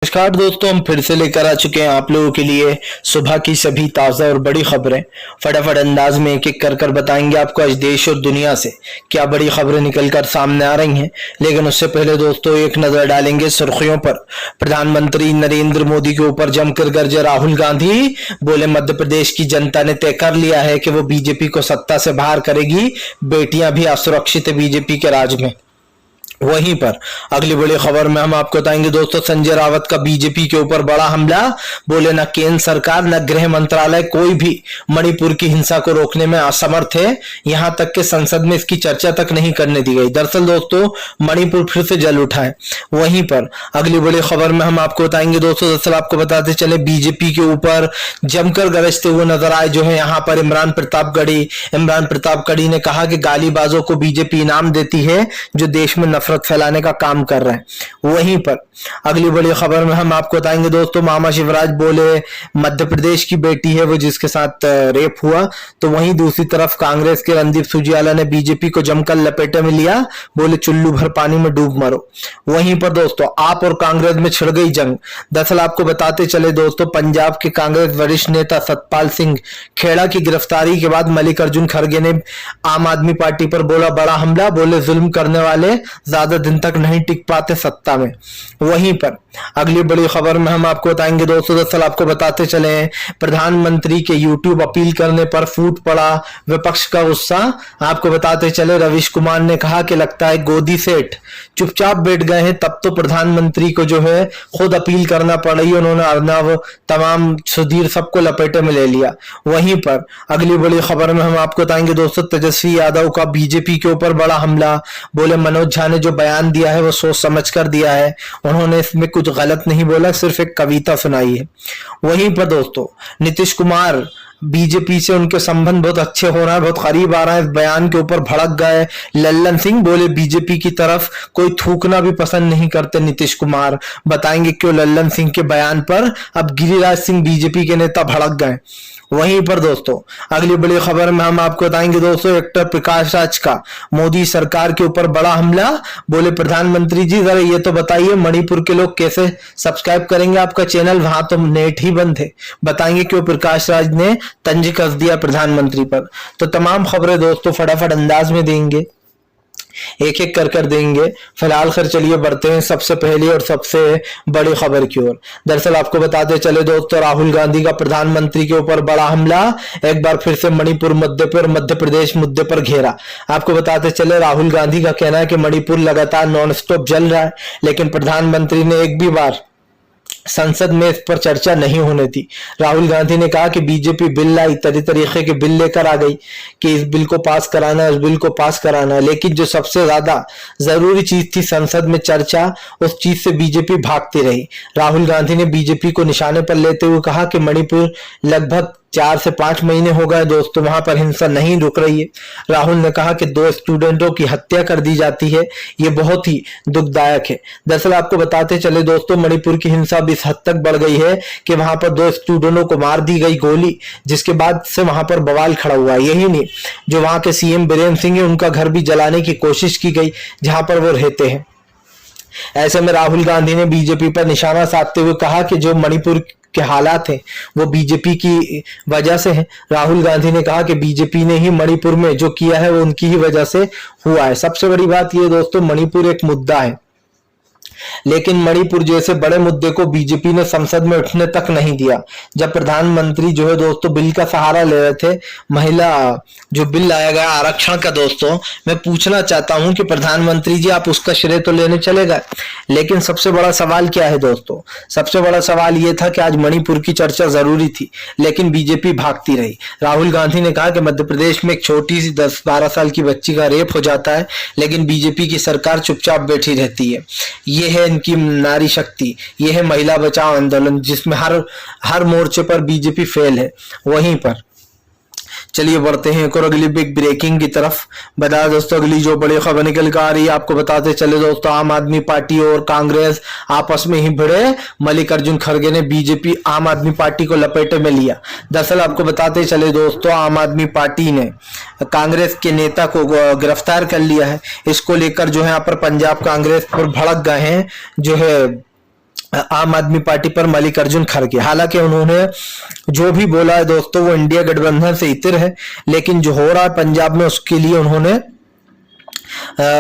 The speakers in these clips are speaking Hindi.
नमस्कार दोस्तों, हम फिर से लेकर आ चुके हैं आप लोगों के लिए सुबह की सभी ताज़ा और बड़ी खबरें। फटाफट अंदाज में एक एक कर बताएंगे आपको आज देश और दुनिया से क्या बड़ी खबरें निकलकर सामने आ रही हैं। लेकिन उससे पहले दोस्तों एक नजर डालेंगे सुर्खियों पर। प्रधानमंत्री नरेंद्र मोदी के ऊपर जमकर गरजे राहुल गांधी। बोले मध्य प्रदेश की जनता ने तय कर लिया है कि वो बीजेपी को सत्ता से बाहर करेगी, बेटियां भी असुरक्षित है बीजेपी के राज में। वहीं पर अगली बड़ी खबर में हम आपको बताएंगे दोस्तों, संजय रावत का बीजेपी के ऊपर बड़ा हमला। बोले न केंद्र सरकार न गृह मंत्रालय कोई भी मणिपुर की हिंसा को रोकने में असमर्थ है, यहां तक कि संसद में इसकी चर्चा तक नहीं करने दी गई। दरअसल दोस्तों मणिपुर फिर से जल उठा है। वहीं पर अगली बड़ी खबर में हम आपको बताएंगे दोस्तों, दरअसल आपको बताते चले बीजेपी के ऊपर जमकर गरजते हुए नजर आए जो है यहाँ पर इमरान प्रतापगढ़ी ने कहा कि गालीबाजों को बीजेपी इनाम देती है जो देश में नफरत फैलाने का काम कर रहे हैं। वहीं पर अगली बड़ी खबर में हम आपको बताएंगे दोस्तों, मामा शिवराज बोले मध्य प्रदेश की बेटी है वो जिसके साथ रेप हुआ। तो वहीं दूसरी तरफ कांग्रेस के रणदीप सुरजेवाला ने बीजेपी को जमकर लपेटे में लिया। बोले चुल्लू भर पानी में डूब मरो। वहीं पर दोस्तों आप और कांग्रेस में छिड़ गई जंग। दरअसल आपको बताते चले दोस्तों, पंजाब के कांग्रेस वरिष्ठ नेता सतपाल सिंह खेड़ा की गिरफ्तारी के बाद मल्लिकार्जुन खड़गे ने आम आदमी पार्टी पर बोला बड़ा हमला। बोले जुल्म करने वाले ज्यादा दिन तक नहीं टिक पाते सत्ता में। वहीं पर अगली बड़ी खबर में हम आपको बताएंगे दोस्तों, दरअसल आपको बताते चले प्रधानमंत्री के यूट्यूब अपील करने पर फूट पड़ा विपक्ष का गुस्सा। आपको बताते चले रवीश कुमार ने कहा कि लगता है गोदी सेठ चुपचाप बैठ गए हैं, तब तो प्रधानमंत्री को जो है खुद अपील करना पड़ रही है। उन्होंने अर्नब तमाम सुधीर सबको लपेटे में ले लिया। वहीं पर अगली बड़ी खबर में हम आपको बताएंगे दोस्तों, तेजस्वी यादव का बीजेपी के ऊपर बड़ा हमला। बोले मनोज झा ने जो बयान दिया है वो सोच समझ कर दिया है, उन्होंने इसमें कुछ गलत नहीं बोला, सिर्फ एक कविता सुनाई है। वहीं पर दोस्तों नीतीश कुमार बीजेपी से उनके संबंध बहुत अच्छे हो रहा है, बहुत करीब आ रहा है, इस बयान के ऊपर भड़क गए लल्लन सिंह। बोले बीजेपी की तरफ कोई थूकना भी पसंद नहीं करते नीतीश कुमार। बताएंगे क्यों लल्लन सिंह के बयान पर अब गिरिराज सिंह बीजेपी के नेता भड़क गए। वहीं पर दोस्तों अगली बड़ी खबर में हम आपको बताएंगे दोस्तों, एक्टर प्रकाश राज का मोदी सरकार के ऊपर बड़ा हमला। बोले प्रधानमंत्री जी जरा ये तो बताइए मणिपुर के लोग कैसे सब्सक्राइब करेंगे आपका चैनल, वहां तो नेट ही बंद है। बताएंगे क्यों प्रकाश राज ने तंज कस दिया प्रधानमंत्री पर। तो तमाम खबरें दोस्तों फटाफट अंदाज में देंगे, एक एक कर देंगे। फिलहाल खैर चलिए बढ़ते हैं सबसे पहली और सबसे बड़ी खबर की ओर। दरअसल आपको बताते चले दोस्तों, राहुल गांधी का प्रधानमंत्री के ऊपर बड़ा हमला। एक बार फिर से मणिपुर मुद्दे पर मध्य प्रदेश मुद्दे पर घेरा। आपको बताते चले राहुल गांधी का कहना है कि मणिपुर लगातार नॉन स्टॉप जल रहा है, लेकिन प्रधानमंत्री ने एक भी बार संसद में इस पर चर्चा नहीं होने दी। राहुल गांधी ने कहा कि बीजेपी बिल लाई, तरीके के बिल लेकर आ गई कि इस बिल को पास कराना है, उस बिल को पास कराना है, लेकिन जो सबसे ज्यादा जरूरी चीज थी संसद में चर्चा, उस चीज से बीजेपी भागती रही। राहुल गांधी ने बीजेपी को निशाने पर लेते हुए कहा कि मणिपुर लगभग 4 से 5 महीने हो गए दोस्तों, वहां पर हिंसा नहीं रुक रही है। राहुल ने कहा कि 2 स्टूडेंटों की हत्या कर दी जाती है, ये बहुत ही दुखदायक है। दरअसल आपको बताते चले दोस्तों, मणिपुर की हिंसा अब इस हद तक बढ़ गई है कि वहां पर 2 स्टूडेंटों को मार दी गई गोली, जिसके बाद से वहां पर बवाल खड़ा हुआ है। यही नहीं, जो वहां के सीएम बीरेन्द्र सिंह है उनका घर भी जलाने की कोशिश की गई जहां पर वो रहते हैं। ऐसे में राहुल गांधी ने बीजेपी पर निशाना साधते हुए कहा कि जो मणिपुर के हालात हैं वो बीजेपी की वजह से है। राहुल गांधी ने कहा कि बीजेपी ने ही मणिपुर में जो किया है वो उनकी ही वजह से हुआ है। सबसे बड़ी बात ये दोस्तों, मणिपुर एक मुद्दा है, लेकिन मणिपुर जैसे बड़े मुद्दे को बीजेपी ने संसद में उठने तक नहीं दिया। जब प्रधानमंत्री जो है दोस्तों बिल का सहारा ले रहे थे, महिला जो बिल लाया गया आरक्षण का, दोस्तों मैं पूछना चाहता हूं कि प्रधानमंत्री जी आप उसका श्रेय तो लेने चले गए, लेकिन सबसे बड़ा सवाल क्या है दोस्तों, सबसे बड़ा सवाल यह था कि आज मणिपुर की चर्चा जरूरी थी, लेकिन बीजेपी भागती रही। राहुल गांधी ने कहा कि मध्य प्रदेश में एक छोटी सी 10-12 साल की बच्ची का रेप हो जाता है, लेकिन बीजेपी की सरकार चुपचाप बैठी रहती है। ये है इनकी नारी शक्ति, ये है महिला बचाओ आंदोलन, जिसमें हर मोर्चे पर बीजेपी फेल है। वहीं पर चलिए बढ़ते हैं एक और अगली बिग ब्रेकिंग की तरफ। बता दोस्तों अगली जो बड़ी खबर निकल कर आ रही है, आपको बताते चले दोस्तों, आम आदमी पार्टी और कांग्रेस आपस में ही भिड़े। मल्लिकार्जुन खड़गे ने बीजेपी आम आदमी पार्टी को लपेटे में लिया। दरअसल आपको बताते चले दोस्तों, आम आदमी पार्टी ने कांग्रेस के नेता को गिरफ्तार कर लिया है। इसको लेकर जो है यहाँ पर पंजाब कांग्रेस पर भड़क गए हैं जो है आम आदमी पार्टी पर मल्लिकार्जुन खड़गे। हालांकि उन्होंने जो भी बोला है दोस्तों वो इंडिया गठबंधन से इतर है, लेकिन जो हो रहा है पंजाब में उसके लिए उन्होंने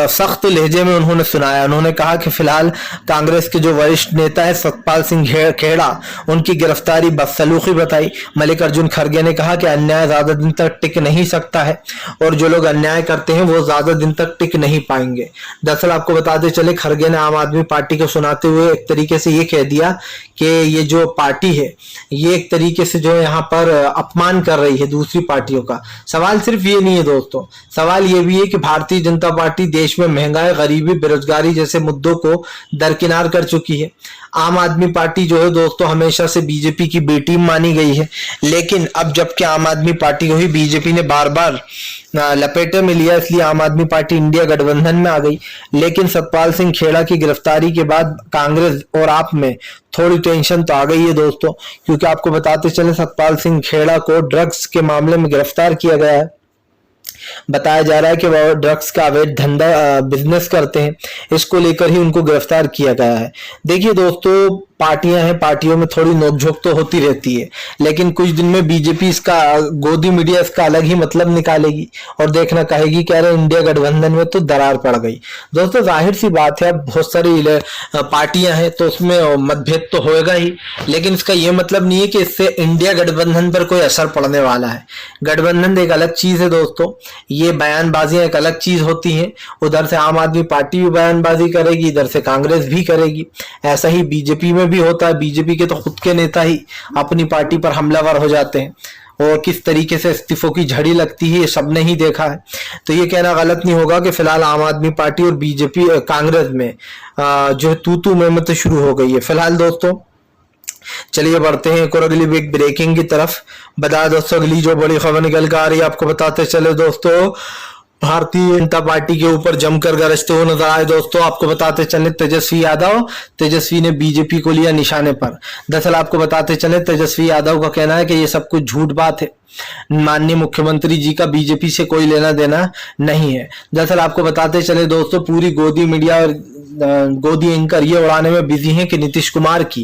सख्त लहजे में उन्होंने सुनाया। उन्होंने कहा कि फिलहाल कांग्रेस के जो वरिष्ठ नेता है सतपाल सिंह खेड़ा, उनकी गिरफ्तारी बदसलूकी बताई। मल्लिकार्जुन खड़गे ने कहा कि अन्याय ज्यादा दिन तक टिक नहीं सकता है और जो लोग अन्याय करते हैं वो ज्यादा दिन तक टिक नहीं पाएंगे। दरअसल आपको बताते चले, खड़गे ने आम आदमी पार्टी को सुनाते हुए एक तरीके से ये कह दिया कि ये जो पार्टी है ये एक तरीके से जो यहाँ पर अपमान कर रही है दूसरी पार्टियों का। सवाल सिर्फ ये नहीं है दोस्तों, सवाल ये भी है कि भारतीय जनता पार्टी देश में महंगाई, गरीबी, बेरोजगारी जैसे मुद्दों को दरकिनार कर चुकी है। आम आदमी पार्टी जो है दोस्तों हमेशा से बीजेपी की बी टीम मानी गई है, लेकिन अब जबकि आम आदमी पार्टी को ही बीजेपी ने बार बार लपेटे में लिया, इसलिए आम आदमी पार्टी इंडिया गठबंधन में आ गई। लेकिन सतपाल सिंह खेड़ा की गिरफ्तारी के बाद कांग्रेस और आप में थोड़ी टेंशन तो आ गई है दोस्तों, क्योंकि आपको बताते चले सतपाल सिंह खेड़ा को ड्रग्स के मामले में गिरफ्तार किया गया है। बताया जा रहा है कि वह ड्रग्स का अवैध धंधा बिजनेस करते हैं, इसको लेकर ही उनको गिरफ्तार किया गया है। देखिए दोस्तों, पार्टियां हैं, पार्टियों में थोड़ी नोकझोंक तो होती रहती है, लेकिन कुछ दिन में बीजेपी इसका गोदी मीडिया इसका अलग ही मतलब निकालेगी और देखना कहेगी कि अरे इंडिया गठबंधन में तो दरार पड़ गई। दोस्तों जाहिर सी बात है, बहुत सारी पार्टियां हैं तो उसमें मतभेद तो होएगा ही, लेकिन इसका यह मतलब नहीं है कि इससे इंडिया गठबंधन पर कोई असर पड़ने वाला है। गठबंधन एक अलग चीज है दोस्तों, ये बयानबाजियां एक अलग चीज होती हैं। उधर से आम आदमी पार्टी भी बयानबाजी करेगी, इधर से कांग्रेस भी करेगी। ऐसा ही बीजेपी में भी होता है। बीजेपी के तो खुद के नेता ही अपनी पार्टी पर हमलावर हो जाते हैं और किस तरीके से इस्तीफों की झड़ी लगती है ये सबने ही देखा है। तो ये कहना गलत नहीं होगा कि फिलहाल आम आदमी पार्टी और बीजेपी कांग्रेस में जो तू में तो शुरू हो गई है फिलहाल दोस्तों। चलिए बढ़ते हैं एक और अगली बिग ब्रेकिंग की तरफ। बता दोस्तों अगली जो बड़ी खबर निकल कर आ रही है आपको बताते चले दोस्तों, भारतीय जनता पार्टी के ऊपर जमकर गरजते हुए नजर आए दोस्तों। आपको बताते चले तेजस्वी ने बीजेपी को लिया निशाने पर। दरअसल आपको बताते चले तेजस्वी यादव का कहना है कि ये सब कुछ झूठ बात है, माननीय मुख्यमंत्री जी का बीजेपी से कोई लेना देना नहीं है। दरअसल आपको बताते चले दोस्तों, पूरी गोदी मीडिया और गोदी एंकर ये उड़ाने में बिजी हैं कि नीतीश कुमार की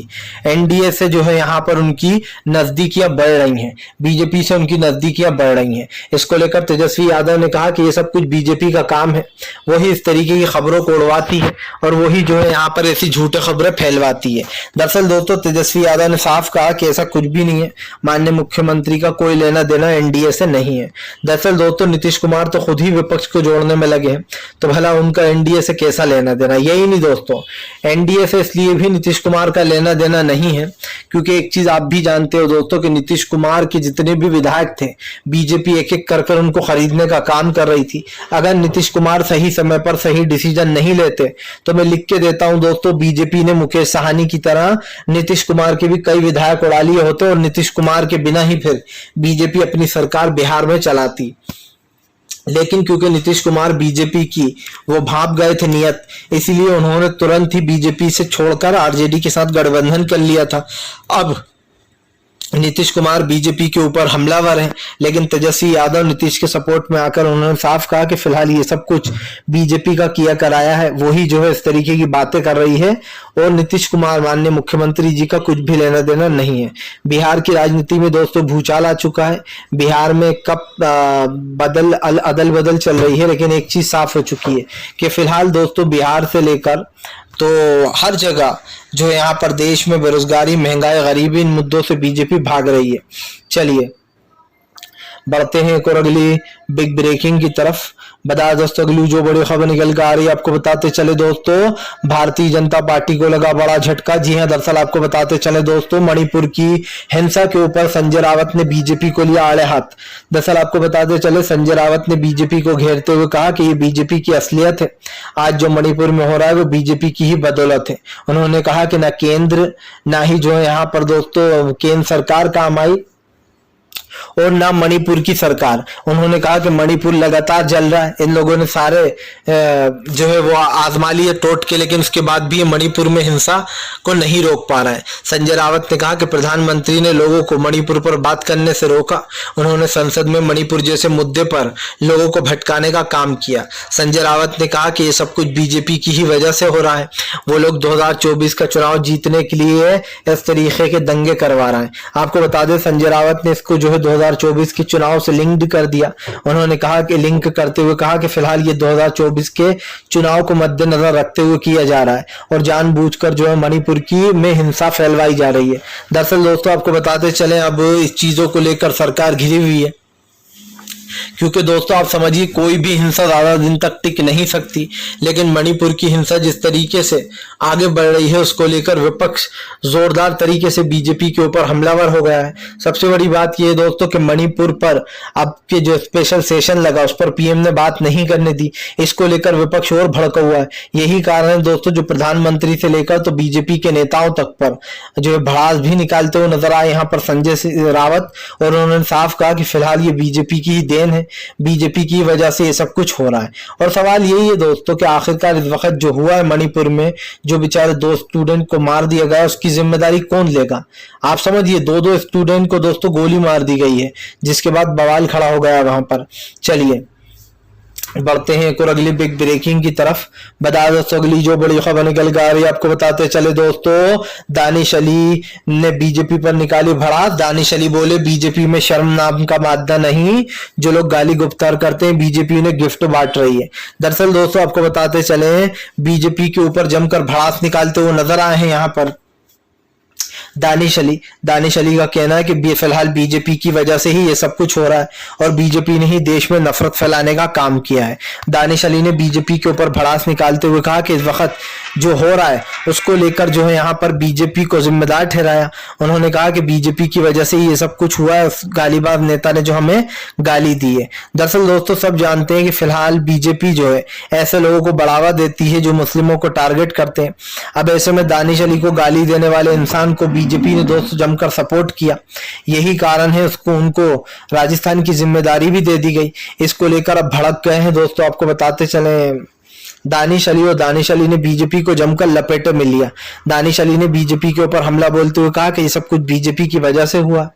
एनडीए से जो है यहाँ पर उनकी नजदीकियां बढ़ रही हैं, बीजेपी से उनकी नजदीकियां बढ़ रही हैं। इसको लेकर तेजस्वी यादव ने कहा कि ये सब कुछ बीजेपी का काम है, वही इस तरीके की खबरों को उड़वाती है और वही जो है यहाँ पर ऐसी झूठी खबरें फैलवाती है। दरअसल दोस्तों तेजस्वी यादव ने साफ कहा कि ऐसा कुछ भी नहीं है, माननीय मुख्यमंत्री का कोई लेना देना एनडीए से नहीं है। दरअसल दोस्तों नीतीश कुमार तो खुद ही विपक्ष को जोड़ने में लगे हैं, तो भला उनका एनडीए से कैसा लेना देना। यही नहीं दोस्तों, एनडीए से इसलिए भी नीतीश कुमार का लेना देना नहीं है क्योंकि एक चीज आप भी जानते हो दोस्तों कि नीतीश कुमार के जितने भी विधायक थे बीजेपी एक एक कर उनको खरीदने का काम कर रही थी। अगर नीतीश कुमार सही समय पर सही डिसीजन नहीं लेते तो मैं लिख के देता हूं दोस्तों, बीजेपी ने मुकेश साहनी की तरह नीतीश कुमार के भी कई विधायक उड़ा लिए होते और नीतीश कुमार के बिना ही फिर बीजेपी अपनी सरकार बिहार में चलाती। लेकिन क्योंकि नीतीश कुमार बीजेपी की वो भाप गए थे नियत, इसीलिए उन्होंने तुरंत ही बीजेपी से छोड़कर आरजेडी के साथ गठबंधन कर लिया था। अब नीतीश कुमार बीजेपी के ऊपर हमलावर हैं, लेकिन तेजस्वी यादव नीतीश के सपोर्ट में आकर उन्होंने साफ कहा कि फिलहाल ये सब कुछ बीजेपी का किया कराया है, वही जो है इस तरीके की बातें कर रही है और नीतीश कुमार माननीय मुख्यमंत्री जी का कुछ भी लेना देना नहीं है। बिहार की राजनीति में दोस्तों भूचाल आ चुका है। बिहार में कब अदल बदल चल रही है, लेकिन एक चीज साफ हो चुकी है कि फिलहाल दोस्तों बिहार से लेकर तो हर जगह जो यहाँ पर देश में बेरोजगारी, महंगाई, गरीबी, इन मुद्दों से बीजेपी भाग रही है। चलिए बढ़ते हैं एक और अगली बिग ब्रेकिंग की तरफ। बता दोस्तों अगली जो बड़ी खबर निकल कर आ रही है आपको बताते चले दोस्तों, भारतीय जनता पार्टी को लगा बड़ा झटका। जी हां, दरअसल आपको बताते चले दोस्तों, मणिपुर की हिंसा के ऊपर संजय रावत ने बीजेपी को लिया आड़े हाथ। दरअसल आपको बताते चले संजय रावत ने बीजेपी को घेरते हुए कहा कि ये बीजेपी की असलियत है, आज जो मणिपुर में हो रहा है वो बीजेपी की ही बदौलत है। उन्होंने कहा कि ना केंद्र ना ही जो है यहाँ पर दोस्तों केंद्र सरकार काम आई और ना मणिपुर की सरकार। उन्होंने कहा कि मणिपुर लगातार जल रहा है, इन लोगों ने सारे जो है वो आजमा लिए टोट के, लेकिन उसके बाद भी ये मणिपुर में हिंसा को नहीं रोक पा रहा है। संजय रावत ने कहा कि प्रधानमंत्री ने लोगों को मणिपुर पर बात करने से रोका। उन्होंने संसद में मणिपुर जैसे मुद्दे पर लोगों को भटकाने का काम किया। संजय रावत ने कहा कि ये सब कुछ बीजेपी की ही वजह से हो रहा है। वो लोग 2024 का चुनाव जीतने के लिए इस तरीके के दंगे करवा रहे हैं। आपको बता दें संजय रावत ने इसको जो है 2024 के चुनाव से लिंक्ड कर दिया। उन्होंने कहा कि लिंक करते हुए कहा कि फिलहाल ये 2024 के चुनाव को मद्देनजर रखते हुए किया जा रहा है और जानबूझकर जो है मणिपुर की में हिंसा फैलवाई जा रही है। दरअसल दोस्तों आपको बताते चले अब इस चीजों को लेकर सरकार घिरी हुई है, क्योंकि दोस्तों आप समझिए कोई भी हिंसा ज्यादा दिन तक टिक नहीं सकती, लेकिन मणिपुर की हिंसा जिस तरीके से आगे बढ़ रही है उसको लेकर विपक्ष जोरदार तरीके से बीजेपी के ऊपर हमलावर हो गया है। सबसे बड़ी बात यह है दोस्तों कि मणिपुर पर आपके जो स्पेशल सेशन लगा उस पर पीएम ने बात नहीं करने दी, इसको लेकर विपक्ष और भड़का हुआ है। यही कारण है दोस्तों जो प्रधानमंत्री से लेकर तो बीजेपी के नेताओं तक पर जो है भड़ास भी निकालते हुए नजर आए यहाँ पर संजय रावत, और उन्होंने साफ कहा कि फिलहाल ये बीजेपी की ही देन है, बीजेपी की वजह से ये सब कुछ हो रहा है। और सवाल यही है दोस्तों कि आखिरकार इस वक्त जो हुआ है मणिपुर में, जो बेचारे 2 स्टूडेंट को मार दिया गया, उसकी जिम्मेदारी कौन लेगा? आप समझिए 2 स्टूडेंट को दोस्तों गोली मार दी गई है, जिसके बाद बवाल खड़ा हो गया वहां पर। चलिए बढ़ते हैं एक और अगली बिग ब्रेकिंग की तरफ। बता दोस्तों अगली जो बड़ी खबर निकल कर आ रही है आपको बताते चले दोस्तों, दानिश अली ने बीजेपी पर निकाली भड़ास। दानिश अली बोले बीजेपी में शर्म नाम का मादा नहीं, जो लोग गाली गुप्तार करते हैं बीजेपी ने गिफ्ट बांट रही है। दरअसल दोस्तों आपको बताते चले बीजेपी के ऊपर जमकर भड़ास निकालते हुए नजर आए हैं यहाँ पर दानिश अली का कहना है कि फिलहाल बीजेपी की वजह से ही ये सब कुछ हो रहा है और बीजेपी ने ही देश में नफरत फैलाने का काम किया है। दानिश अली ने बीजेपी के ऊपर भड़ास निकालते हुए कहा कि इस वक्त जो हो रहा है उसको लेकर जो है यहाँ पर बीजेपी को जिम्मेदार ठहराया। उन्होंने कहा कि बीजेपी की वजह से ही ये सब कुछ हुआ है, उस गालीबाज नेता ने जो हमें गाली दी है। दरअसल दोस्तों सब जानते हैं कि फिलहाल बीजेपी जो है ऐसे लोगों को बढ़ावा देती है जो मुस्लिमों को टारगेट करते हैं। अब ऐसे में दानिश अली को गाली देने वाले इंसान को बीजेपी ने दोस्तों जमकर सपोर्ट किया, यही कारण है उसको उनको राजस्थान की जिम्मेदारी भी दे दी गई। इसको लेकर अब भड़क गए हैं दोस्तों। आपको बताते चले दानिश अली, और दानिश अली ने बीजेपी को जमकर लपेटे में लिया। दानिश अली ने बीजेपी के ऊपर हमला बोलते हुए कहा कि ये सब कुछ बीजेपी की वजह से हुआ।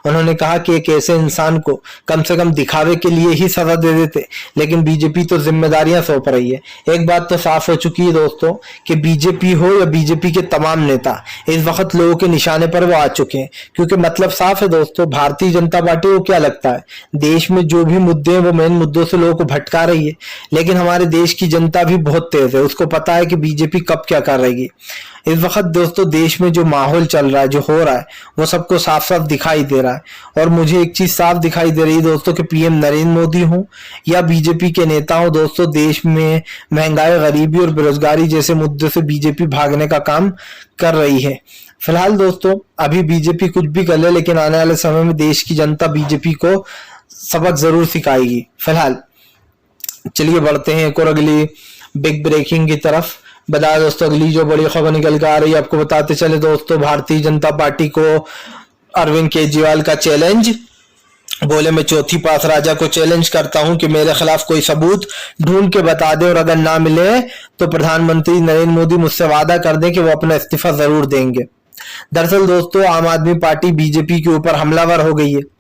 उन्होंने कहा कि एक ऐसे इंसान को कम से कम दिखावे के लिए ही सजा दे देते, लेकिन बीजेपी तो जिम्मेदारियां सौंप रही है। एक बात तो साफ हो चुकी है दोस्तों कि बीजेपी हो या बीजेपी के तमाम नेता इस वक्त लोगों के निशाने पर वो आ चुके हैं, क्योंकि मतलब साफ है दोस्तों, भारतीय जनता पार्टी को क्या लगता है देश में जो भी मुद्दे हैं वो मेन मुद्दों से लोगों को भटका रही है, लेकिन हमारे देश की जनता भी बहुत तेज है, उसको पता है कि बीजेपी कब क्या कर रही है। इस वक्त दोस्तों देश में जो माहौल चल रहा है, जो हो रहा है, वो सबको साफ साफ दिखाई दे रहा है। और मुझे एक चीज साफ दिखाई दे रही है दोस्तों कि पीएम नरेंद्र मोदी हो या बीजेपी के नेता हो दोस्तों, देश में महंगाई, गरीबी और बेरोजगारी जैसे मुद्दे से बीजेपी भागने का काम कर रही है। फिलहाल दोस्तों अभी बीजेपी कुछ भी कर ले, लेकिन आने वाले समय में देश की जनता बीजेपी को सबक जरूर सिखाएगी। फिलहाल चलिए बढ़ते हैं एक और अगली बिग ब्रेकिंग की तरफ। बता दोस्तों अगली जो बड़ी खबर निकल कर आ रही है आपको बताते चले दोस्तों, भारतीय जनता पार्टी को अरविंद केजरीवाल का चैलेंज। बोले मैं चौथी पास राजा को चैलेंज करता हूं कि मेरे खिलाफ कोई सबूत ढूंढ के बता दे, और अगर ना मिले तो प्रधानमंत्री नरेंद्र मोदी मुझसे वादा कर दें कि वो अपना इस्तीफा जरूर देंगे। दरअसल दोस्तों आम आदमी पार्टी बीजेपी के ऊपर हमलावर हो गई है।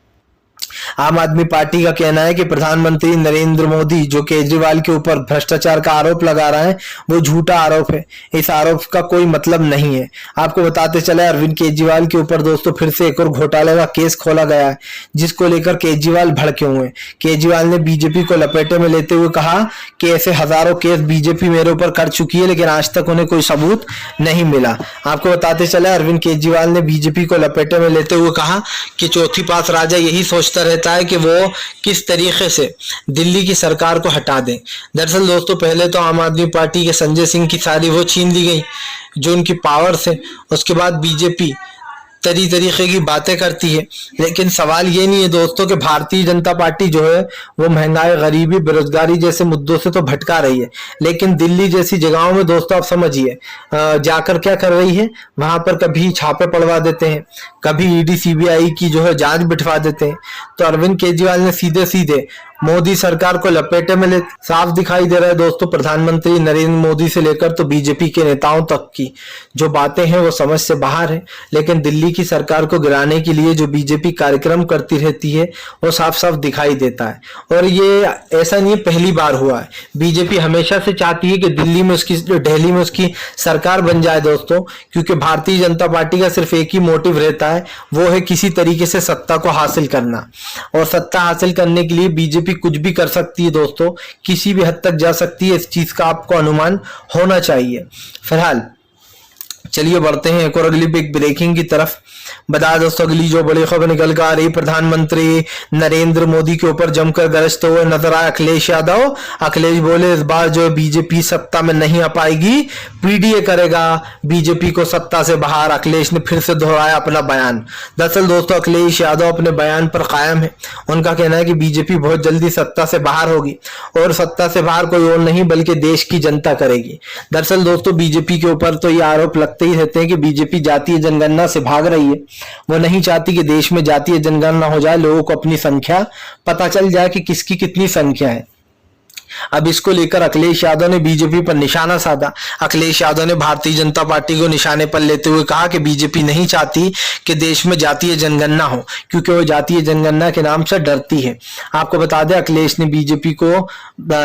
आम आदमी पार्टी का कहना है कि प्रधानमंत्री नरेंद्र मोदी जो केजरीवाल के ऊपर भ्रष्टाचार का आरोप लगा रहा है वो झूठा आरोप है, इस आरोप का कोई मतलब नहीं है। आपको बताते चले अरविंद केजरीवाल के ऊपर दोस्तों फिर से एक और घोटाले का केस खोला गया है, जिसको लेकर केजरीवाल भड़के हुए हैं। केजरीवाल ने बीजेपी को लपेटे में लेते हुए कहा कि ऐसे हजारों केस बीजेपी मेरे ऊपर कर चुकी है, लेकिन आज तक उन्हें कोई सबूत नहीं मिला। आपको बताते चले अरविंद केजरीवाल ने बीजेपी को लपेटे में लेते हुए कहा कि चौथी पास राजा यही सोचता रहता है कि वो किस तरीके से दिल्ली की सरकार को हटा दें। दरअसल दोस्तों पहले तो आम आदमी पार्टी के संजय सिंह की सारी वो छीन ली गई जो उनकी पावर से, उसके बाद बीजेपी तरीके की बातें करती है। लेकिन सवाल ये नहीं है दोस्तों कि भारतीय जनता पार्टी जो है वो महंगाई, गरीबी, बेरोजगारी जैसे मुद्दों से तो भटका रही है, लेकिन दिल्ली जैसी जगहों में दोस्तों आप समझिए जाकर क्या कर रही है, वहां पर कभी छापे पड़वा देते हैं, कभी ईडी सीबीआई की जो है जांच बिठवा देते हैं। तो अरविंद केजरीवाल ने सीधे सीधे मोदी सरकार को लपेटे में ले साफ दिखाई दे रहा है दोस्तों। प्रधानमंत्री नरेंद्र मोदी से लेकर तो बीजेपी के नेताओं तक की जो बातें हैं वो समझ से बाहर है, लेकिन दिल्ली की सरकार को गिराने के लिए जो बीजेपी कार्यक्रम करती रहती है वो साफ साफ दिखाई देता है। और ये ऐसा नहीं पहली बार हुआ है, बीजेपी हमेशा से चाहती है कि दिल्ली में उसकी, दिल्ली में उसकी सरकार बन जाए दोस्तों, क्योंकि भारतीय जनता पार्टी का सिर्फ एक ही मोटिव रहता है, वो है किसी तरीके से सत्ता को हासिल करना। और सत्ता हासिल करने के लिए बीजेपी कुछ भी कर सकती है दोस्तों, किसी भी हद तक जा सकती है, इस चीज का आपको अनुमान होना चाहिए। फिलहाल चलिए बढ़ते हैं एक और अगली बिग ब्रेकिंग की तरफ। बता दोस्तों अगली जो बड़ी खबर निकल कर आ रही, प्रधानमंत्री नरेंद्र मोदी के ऊपर जमकर गरजते हुए नजर आए अखिलेश यादव। अखिलेश बोले इस बार जो बीजेपी सत्ता में नहीं आ पाएगी, पीडीए करेगा बीजेपी को सत्ता से बाहर। अखिलेश ने फिर से दोहराया अपना बयान। दरअसल दोस्तों अखिलेश यादव अपने बयान पर कायम है। उनका कहना है कि बीजेपी बहुत जल्दी सत्ता से बाहर होगी, और सत्ता से बाहर कोई और नहीं बल्कि देश की जनता करेगी। दरअसल दोस्तों बीजेपी के ऊपर तो ये आरोप लगते ही रहते हैं कि बीजेपी जातीय जनगणना से भाग रही है। वो नहीं चाहती कि देश में जातीय जनगणना हो जाए, लोगों को अपनी संख्या पता चल जाए कि किसकी कितनी संख्या है। अब इसको लेकर अखिलेश यादव ने बीजेपी पर निशाना साधा। अखिलेश यादव ने भारतीय जनता पार्टी को निशाने पर लेते हुए कहा कि बीजेपी नहीं चाहती कि देश में जातीय जनगणना हो, क्योंकि वो जातीय जनगणना के नाम से डरती है। आपको बता दें अखिलेश ने बीजेपी को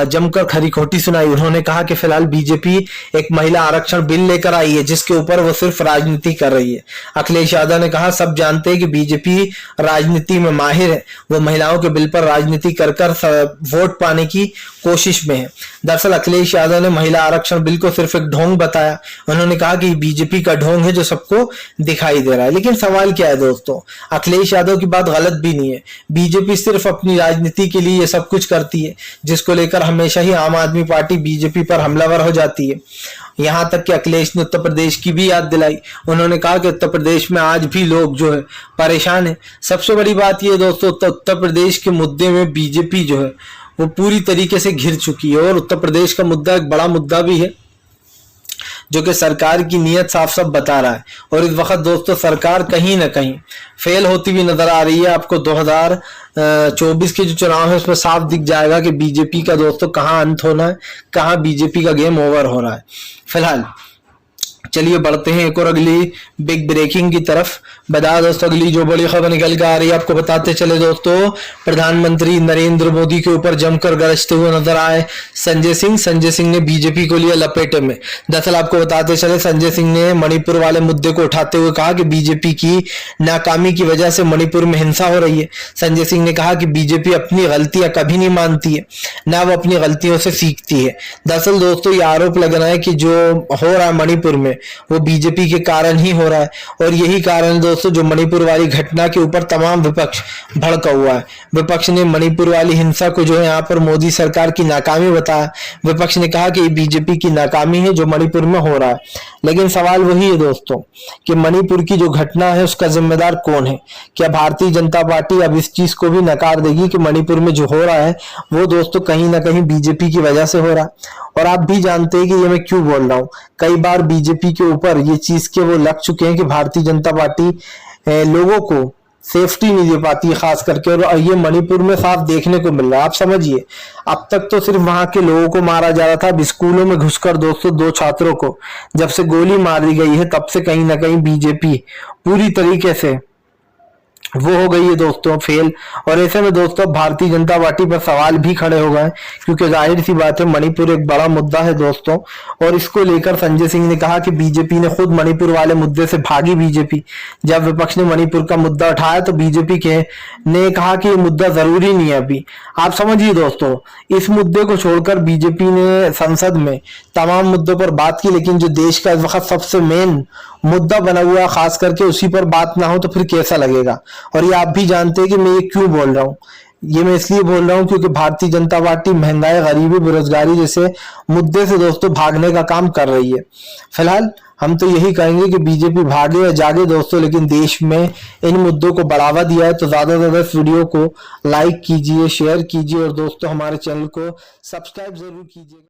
जमकर खरी खोटी सुनाई। उन्होंने कहा कि फिलहाल बीजेपी एक महिला आरक्षण बिल लेकर आई है जिसके ऊपर वो सिर्फ राजनीति कर रही है। अखिलेश यादव ने कहा सब जानते हैं कि बीजेपी राजनीति में माहिर है, वो महिलाओं के बिल पर राजनीति कर वोट पाने की कोशिश में है। दरअसल अखिलेश यादव ने महिला आरक्षण बिल को सिर्फ एक ढोंग बताया। उन्होंने कहा कि बीजेपी का ढोंग है जो सबको दिखाई दे रहा है। लेकिन सवाल क्या है दोस्तों, अखिलेश यादव की बात गलत भी नहीं है। बीजेपी सिर्फ अपनी राजनीति के लिए ये सब कुछ करती है, जिसको लेकर हमेशा ही आम आदमी पार्टी बीजेपी पर हमलावर हो जाती है। यहां तक कि अखिलेश ने उत्तर प्रदेश की भी याद दिलाई। उन्होंने कहा कि उत्तर प्रदेश में आज भी लोग जो है परेशान है। सबसे बड़ी बात यह दोस्तों, उत्तर प्रदेश के मुद्दे में बीजेपी जो है वो पूरी तरीके से घिर चुकी है, और उत्तर प्रदेश का मुद्दा एक बड़ा मुद्दा भी है जो कि सरकार की नीयत साफ साफ बता रहा है। और इस वक्त दोस्तों सरकार कहीं ना कहीं फेल होती हुई नजर आ रही है। आपको 2024 के जो चुनाव है उसमें साफ दिख जाएगा कि बीजेपी का दोस्तों कहां अंत होना है, कहां बीजेपी का गेम ओवर हो रहा है। फिलहाल चलिए बढ़ते हैं एक और अगली बिग ब्रेकिंग की तरफ। बता दोस्तों अगली जो बड़ी खबर निकल कर आ रही है, आपको बताते चले दोस्तों, प्रधानमंत्री नरेंद्र मोदी के ऊपर जमकर गरजते हुए नजर आए संजय सिंह। संजय सिंह ने बीजेपी को लिया लपेटे में। दरअसल आपको बताते चले संजय सिंह ने मणिपुर वाले मुद्दे को उठाते हुए कहा कि बीजेपी की नाकामी की वजह से मणिपुर में हिंसा हो रही है। संजय सिंह ने कहा कि बीजेपी अपनी गलतियां कभी नहीं मानती है, ना वो अपनी गलतियों से सीखती है। दरअसल दोस्तों ये आरोप लग रहा है कि जो हो रहा है मणिपुर में वो बीजेपी के कारण ही हो रहा है, और यही कारण दोस्तों जो मणिपुर वाली घटना के ऊपर तमाम विपक्ष भड़का हुआ है। विपक्ष ने मणिपुर वाली हिंसा को जो है यहाँ पर मोदी सरकार की नाकामी बताया। विपक्ष ने कहा कि ये बीजेपी की नाकामी है जो मणिपुर में हो रहा है। लेकिन सवाल वही है दोस्तों कि मणिपुर की जो घटना है उसका जिम्मेदार कौन है? क्या भारतीय जनता पार्टी अब इस चीज को भी नकार देगी कि मणिपुर में जो हो रहा है वो दोस्तों कहीं ना कहीं बीजेपी की वजह से हो रहा है? और आप भी जानते हैं कि ये मैं क्यों बोल रहा हूँ। कई बार बीजेपी के ऊपर ये चीज के वो लग चुके हैं कि भारतीय जनता पार्टी लोगों को सेफ्टी नहीं दे पाती है खास करके, और ये मणिपुर में साफ देखने को मिल रहा है। आप समझिए अब तक तो सिर्फ वहां के लोगों को मारा जा रहा था, अब स्कूलों में घुसकर दोस्तों 2 छात्रों को जब से गोली मार दी गई है तब से कहीं ना कहीं बीजेपी पूरी तरीके से वो हो गई है दोस्तों फेल। और ऐसे में दोस्तों भारतीय जनता पार्टी पर सवाल भी खड़े हो गए, क्योंकि जाहिर सी बात है मणिपुर एक बड़ा मुद्दा है दोस्तों। और इसको लेकर संजय सिंह ने कहा कि बीजेपी ने खुद मणिपुर वाले मुद्दे से भागी। बीजेपी जब विपक्ष ने मणिपुर का मुद्दा उठाया तो बीजेपी के ने कहा कि ये मुद्दा जरूरी नहीं है अभी। आप समझिए दोस्तों इस मुद्दे को छोड़कर बीजेपी ने संसद में तमाम मुद्दों पर बात की, लेकिन जो देश का इस वक्त सबसे मेन मुद्दा बना हुआ खास करके उसी पर बात ना हो तो फिर कैसा लगेगा। और ये आप भी जानते हैं कि मैं ये क्यों बोल रहा हूँ। ये मैं इसलिए बोल रहा हूँ क्योंकि भारतीय जनता पार्टी महंगाई, गरीबी, बेरोजगारी जैसे मुद्दे से दोस्तों भागने का काम कर रही है। फिलहाल हम तो यही कहेंगे कि बीजेपी भागे या जागे दोस्तों, लेकिन देश में इन मुद्दों को बढ़ावा दिया है तो ज्यादा से ज्यादा इस वीडियो को लाइक कीजिए, शेयर कीजिए और दोस्तों हमारे चैनल को सब्सक्राइब जरूर कीजिए।